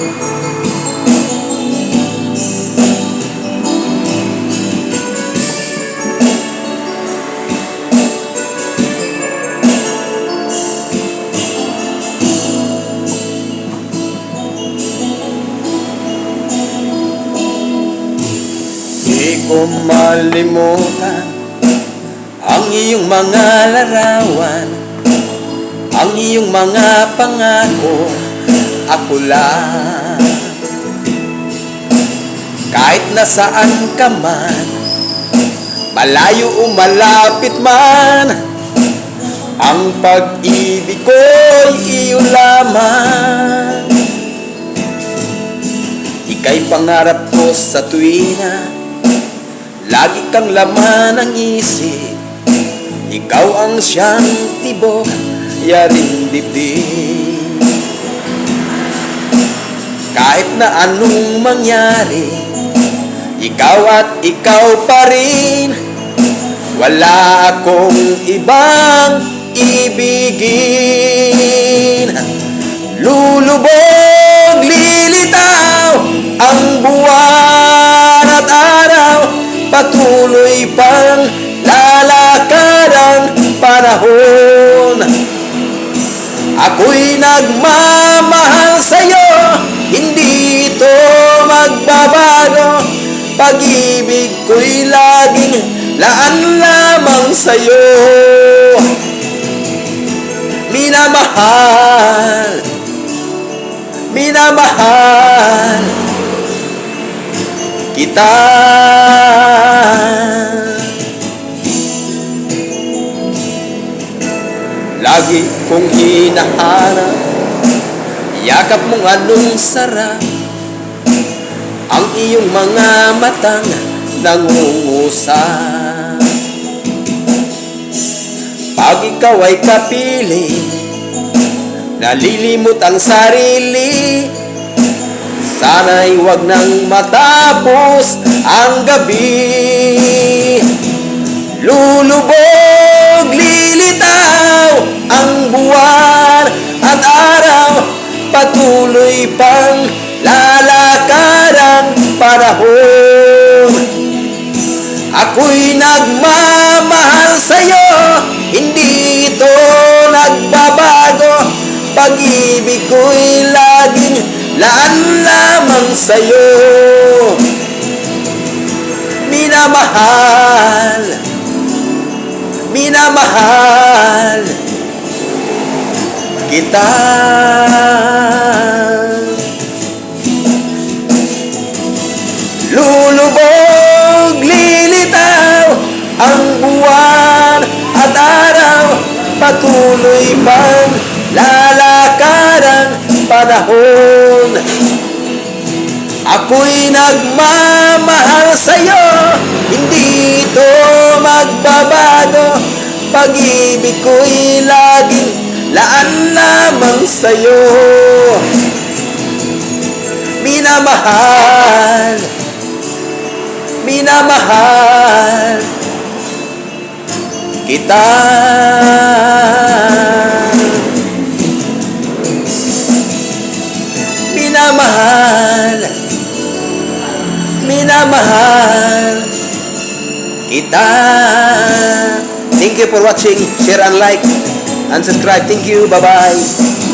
Di ko malimutan ang iyong mga larawan, ang iyong mga pangako, ako lang. Kahit nasaan ka man, malayo o malapit man, ang pag-ibig ko'y iyo lamang. Ika'y pangarap ko sa tuwina, lagi kang laman ng isip. Ikaw ang siyang tibok, yaring dibdib. Kahit na anong mangyari, ikaw at ikaw pa rin. Wala akong ibang ibigin. Lulubog, lilitaw ang buwan at araw, patuloy pang lalakad ang panahon. Ako'y nagmamahal sa'yo, hindi ito magbabago. Pag-ibig ko'y laging laan lamang sa'yo. Minamahal, minamahal kita. Lagi kong hinahanap, yakap mong anong sarap, ang iyong mga matang nangungusap. Pag ikaw ay kapiling, nalilimot ang sarili. Sana'y wag nang matapos ang gabi. Lulubog, lilitaw ang buwan at araw, patuloy pang lalakad ang panahon. Ako'y nagmamahal sa'yo, hindi ito nagbabago. Pag-ibig ko'y laging laan lamang sa'yo. Minamahal, minamahal kita. Lulubog, lilitaw ang buwan at araw, patuloy pang lalakad ang panahon. Ako'y nagmamahal sa'yo, hindi ito magbabago. Pag-ibig ko'y laging laan lamang sa'yo. Minamahal, minamahal kita. Minamahal, minamahal kita. Thank you for watching. Share and like and subscribe. Thank you. Bye-bye.